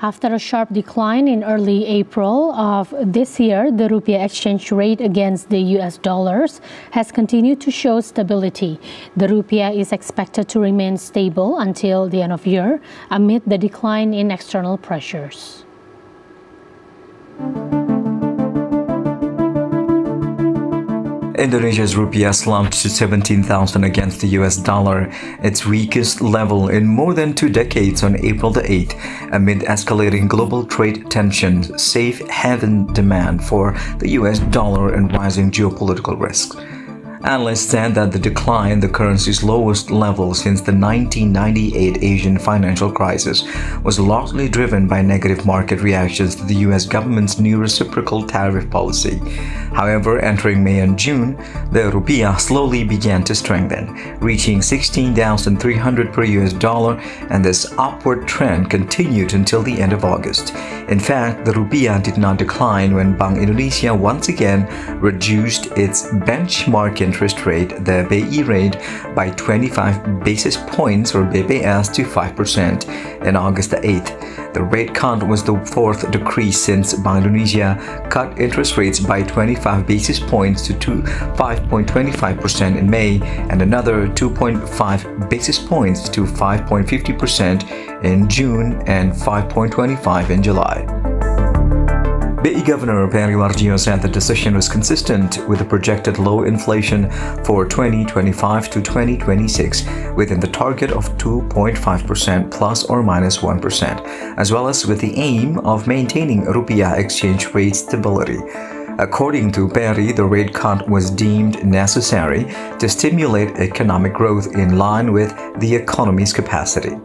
After a sharp decline in early April of this year, the rupiah exchange rate against the US dollars has continued to show stability. The rupiah is expected to remain stable until the end of year amid the decline in external pressures. Indonesia's rupiah slumped to 17,000 against the US dollar, its weakest level in more than 2 decades on April the 8th, amid escalating global trade tensions, safe haven demand for the US dollar and rising geopolitical risks. Analysts said that the decline, the currency's lowest level since the 1998 Asian financial crisis, was largely driven by negative market reactions to the US government's new reciprocal tariff policy. However, entering May and June, the rupiah slowly began to strengthen, reaching 16,300 per US dollar, and this upward trend continued until the end of August. In fact, the rupiah did not decline when Bank Indonesia once again reduced its benchmark interest rate, the BI rate, by 25 basis points or BPS to 5% in August the 8th. The rate cut was the fourth decrease since Bank Indonesia cut interest rates by 25 basis points to 5.25% in May and another 2.5 basis points to 5.50% in June and 5.25 in July. BI Governor Peri Warjio said the decision was consistent with the projected low inflation for 2025 to 2026 within the target of 2.5% plus or minus 1%, as well as with the aim of maintaining rupiah exchange rate stability. According to Peri, the rate cut was deemed necessary to stimulate economic growth in line with the economy's capacity.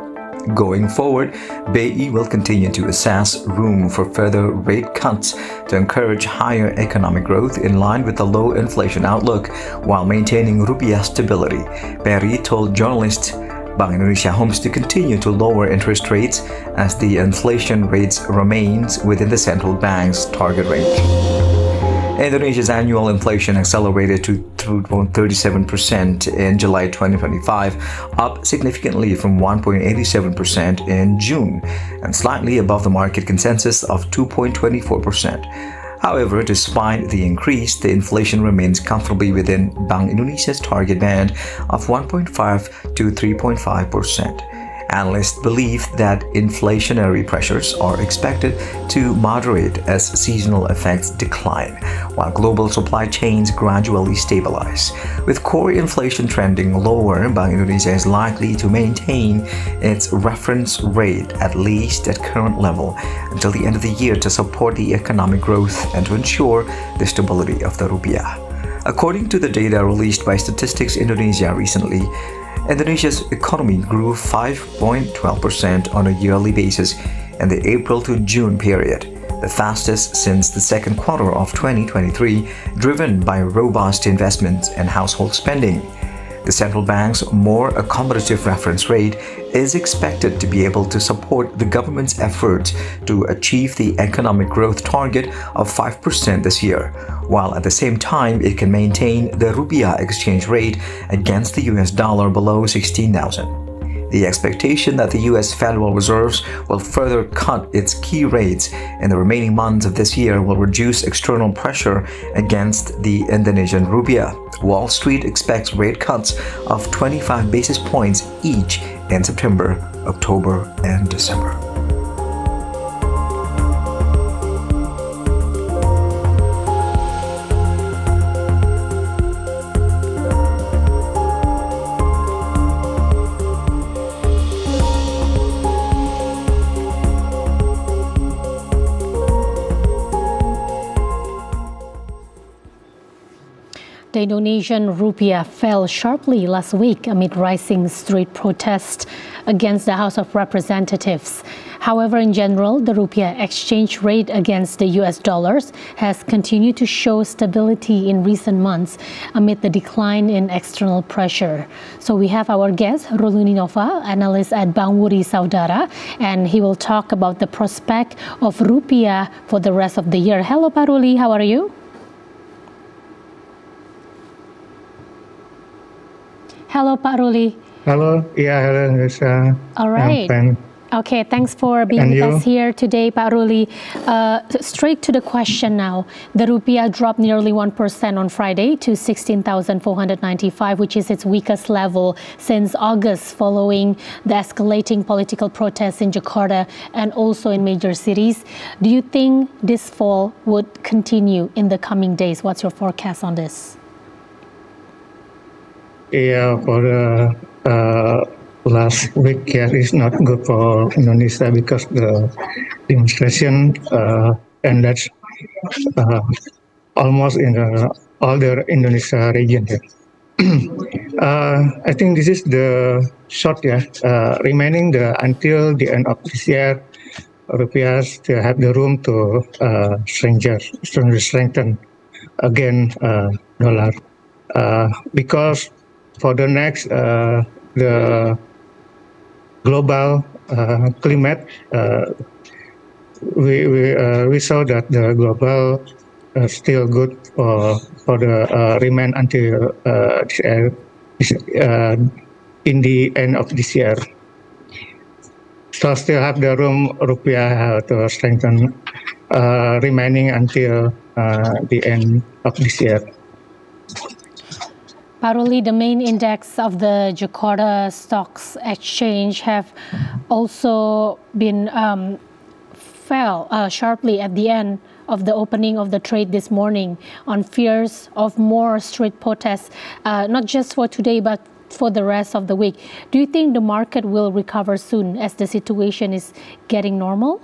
Going forward, BI will continue to assess room for further rate cuts to encourage higher economic growth in line with the low inflation outlook while maintaining rupiah stability. Peri told journalists Bank Indonesia hopes to continue to lower interest rates as the inflation rates remains within the central bank's target range. Indonesia's annual inflation accelerated to 2.37% in July 2025, up significantly from 1.87% in June, and slightly above the market consensus of 2.24%. However, despite the increase, the inflation remains comfortably within Bank Indonesia's target band of 1.5 to 3.5%. Analysts believe that inflationary pressures are expected to moderate as seasonal effects decline, while global supply chains gradually stabilize. With core inflation trending lower, Bank Indonesia is likely to maintain its reference rate at least at current level until the end of the year to support the economic growth and to ensure the stability of the rupiah. According to the data released by Statistics Indonesia recently, Indonesia's economy grew 5.12% on a yearly basis in the April to June period, the fastest since the second quarter of 2023, driven by robust investments and household spending. The central bank's more accommodative reference rate is expected to be able to support the government's efforts to achieve the economic growth target of 5% this year, while at the same time it can maintain the rupiah exchange rate against the US dollar below 16,000. The expectation that the U.S. Federal Reserve will further cut its key rates in the remaining months of this year will reduce external pressure against the Indonesian rupiah. Wall Street expects rate cuts of 25 basis points each in September, October, and December. The Indonesian rupiah fell sharply last week amid rising street protests against the House of Representatives. However, in general, the rupiah exchange rate against the US dollars has continued to show stability in recent months amid the decline in external pressure. So we have our guest, Ruli Nova, analyst at Bank Woori Saudara, and he will talk about the prospect of rupiah for the rest of the year. Hello, Pak Ruli, how are you? Hello, Pak Ruli. Hello, yeah, hello, Lisa. All right. Okay, thanks for being with us here today, Pak Ruli. Straight to the question now. The rupiah dropped nearly 1% on Friday to 16,495, which is its weakest level since August, following the escalating political protests in Jakarta and also in major cities. Do you think this fall would continue in the coming days? What's your forecast on this? Yeah, for the last week, yeah, it's not good for Indonesia because the demonstration and that's almost in all the Indonesia region. I think this is the short, remaining until the end of this year, rupiah still have the room to strengthen again dollar because for the next the global climate, we saw that the global still good for the remain until in the end of this year. So still have the room rupiah to strengthen remaining until the end of this year. Pak Ruli, the main index of the Jakarta Stocks Exchange have also been fell sharply at the end of the opening of the trade this morning on fears of more street protests, not just for today but for the rest of the week. Do you think the market will recover soon as the situation is getting normal?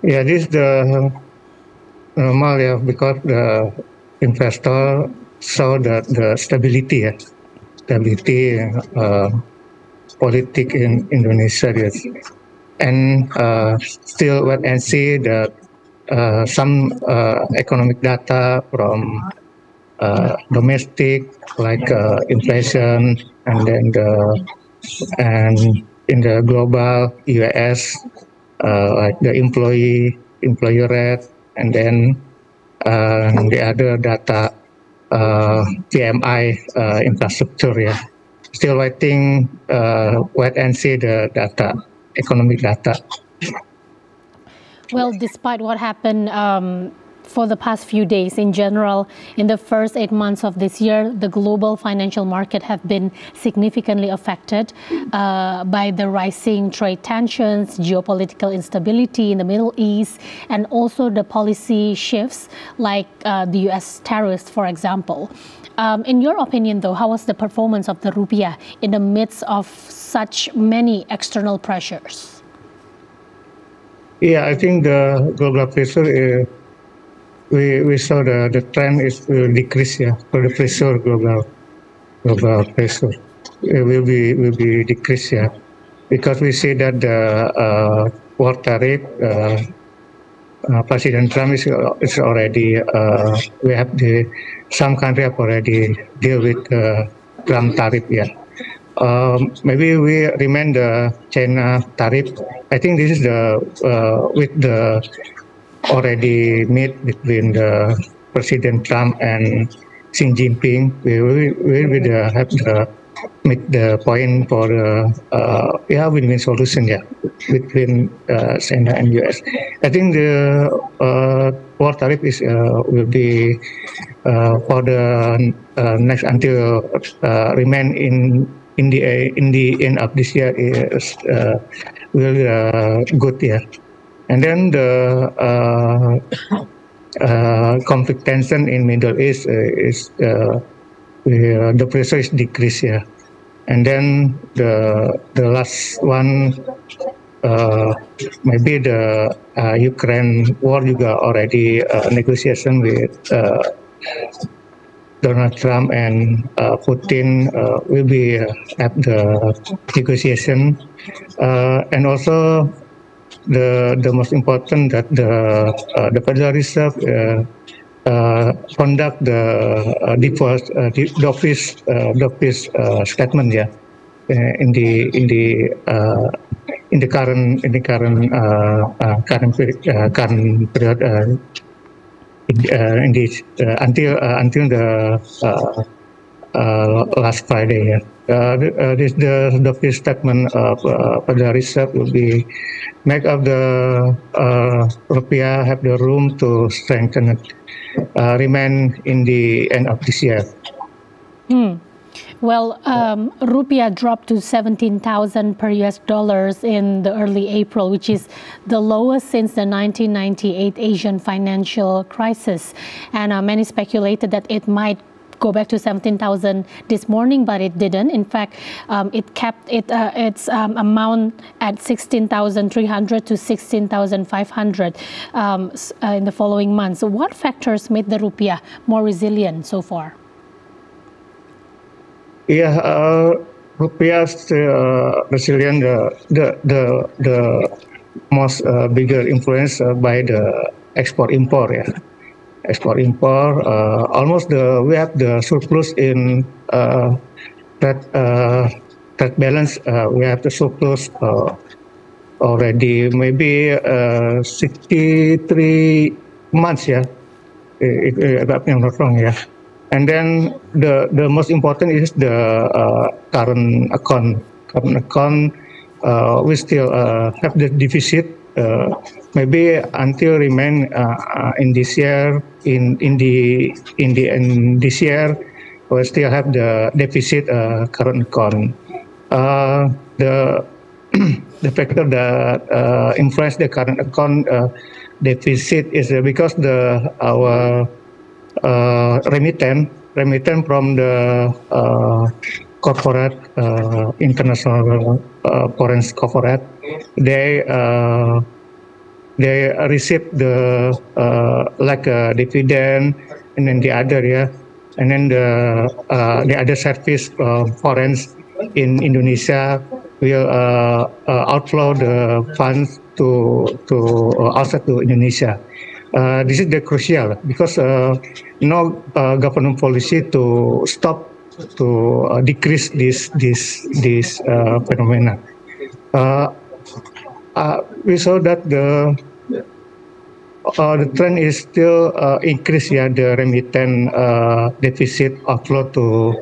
Yeah, this is the normal, yeah, because the investor saw that the stability politics in Indonesia, yes. And still wait and see that some economic data from domestic, like inflation, and then in the global US, like the employer rate, and then the other data, PMI infrastructure. Yeah, still waiting, wait and see the data, economic data. Well, despite what happened for the past few days, in general, in the first 8 months of this year, the global financial market have been significantly affected by the rising trade tensions, geopolitical instability in the Middle East, and also the policy shifts like the US tariffs, for example. In your opinion, though, how was the performance of the rupiah in the midst of such many external pressures? Yeah, I think the global pressure, we saw the trend is decrease. Yeah, for the pressure, global pressure will be decrease. Yeah, because we see that the war tariff, President Trump is already we have some country have already deal with Trump tariff. Yeah. Maybe we remain the China tariff. I think this is the with the already meet between the President Trump and Xi Jinping. We will have the meet the point for the win-win solution, yeah, between China and US. I think the war tariff is will be for the next until remain in the end of this year is will good, yeah. And then the conflict tension in Middle East is the pressure is decreased, yeah. And then the last one, maybe the Ukraine war juga already negotiation with Donald Trump and Putin will be at the negotiation, and also the most important that the Federal Reserve conduct the dovish statement, yeah, in the current period. Indeed, until the last Friday, yeah. The statement of the reserve will be make of the rupiah have the room to strengthen it, remain in the end of this year. Well, rupiah dropped to 17,000 per US dollars in the early April, which is the lowest since the 1998 Asian financial crisis. And many speculated that it might go back to 17,000 this morning, but it didn't. In fact, it kept its amount at 16,300 to 16,500 in the following months. So what factors made the rupiah more resilient so far? Yeah, rupiah still resilient. The most bigger influence by the export-import. Yeah, export-import. Almost we have the surplus in that balance. We have the surplus already. Maybe 63 months. Yeah, if I'm not wrong. Yeah. And then the most important is the current account. Current account, we still have the deficit. Maybe until remain in this year. In the end this year, we still have the deficit current account. The the factor that influence the current account deficit is because our remittance from the corporate international foreign corporate, they receive the like a dividend, and then the other and then the other service foreign in Indonesia will outflow the funds to outside to Indonesia. This is the crucial because no government policy to stop to decrease this phenomena. We saw that the trend is still increase. Yeah, the remittance deficit outflow to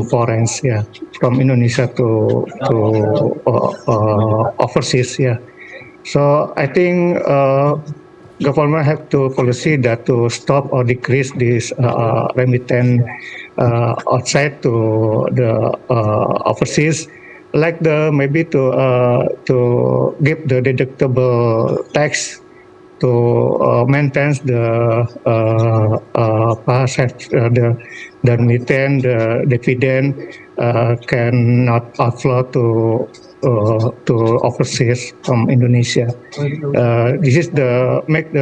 foreigners. Yeah, from Indonesia to overseas. Yeah, so I think. Government have to policy that to stop or decrease this remittance outside to the overseas, like maybe to give the deductible tax to maintain the remittance, the dividend cannot outflow to overseas from Indonesia. This is make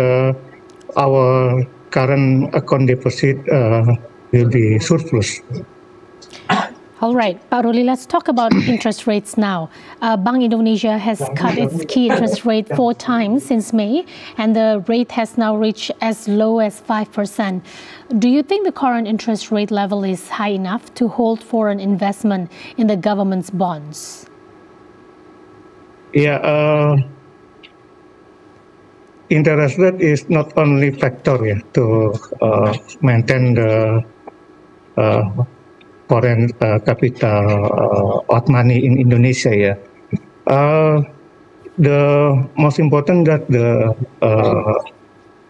our current account deposit will be surplus. All right, Pak Ruli, let's talk about interest rates now. Bank Indonesia has cut its key interest rate 4 times since May, and the rate has now reached as low as 5%. Do you think the current interest rate level is high enough to hold foreign investment in the government's bonds? Yeah, interest rate is not only factor to maintain the foreign capital out money in Indonesia. Yeah, the most important that the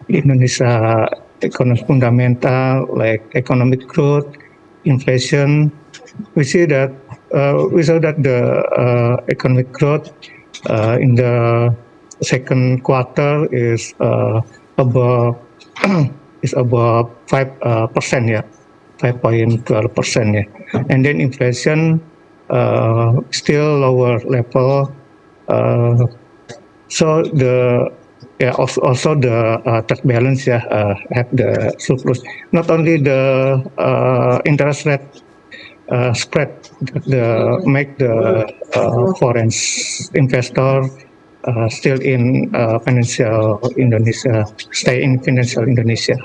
Indonesia economic fundamental like economic growth, inflation. We see that the economic growth in the second quarter is above 5%. Yeah, 5.12%. Yeah, and then inflation still lower level. So also the trade balance have the surplus. Not only the interest rate spread that make the foreign investor still in financial Indonesia, stay in financial Indonesia.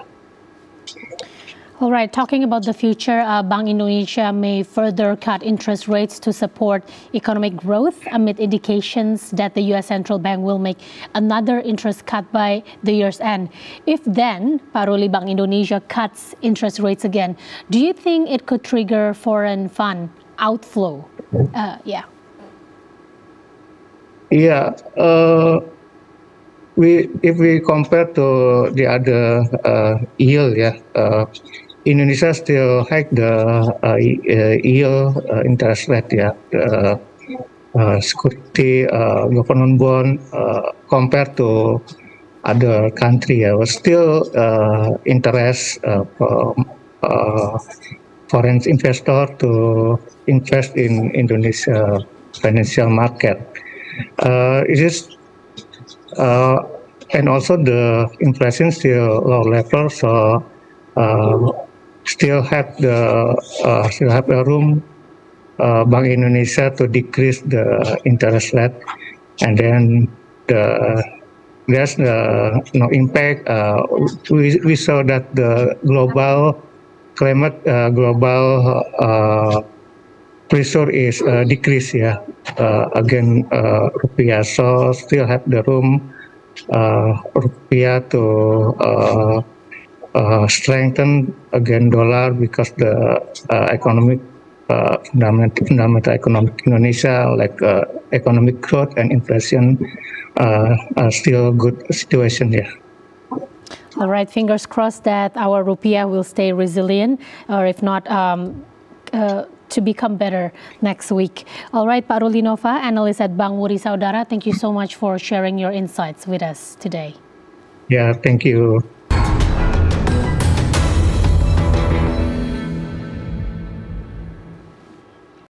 All right, talking about the future, Bank Indonesia may further cut interest rates to support economic growth amid indications that the U.S. Central Bank will make another interest cut by the year's end. If then, Pak Ruli, Bank Indonesia cuts interest rates again, do you think it could trigger foreign fund outflow. Yeah. Yeah. If we compare to the other yield, Indonesia still hike the yield interest rate, the security government bond compared to other country, was still interest from foreign investor to invest in Indonesia financial market. It is and also the inflation still low level, so still have the room Bank Indonesia to decrease the interest rate, and then there's no impact. We saw that the global pressure is decreased, again rupiah, so still have the room rupiah to strengthen again dollar, because the economic fundamental economic Indonesia, like economic growth and inflation, are still good situation. All right, fingers crossed that our rupiah will stay resilient, or if not, to become better next week. All right, Pak Ruli Nova, analyst at Bank Woori Saudara, thank you so much for sharing your insights with us today. Yeah, thank you.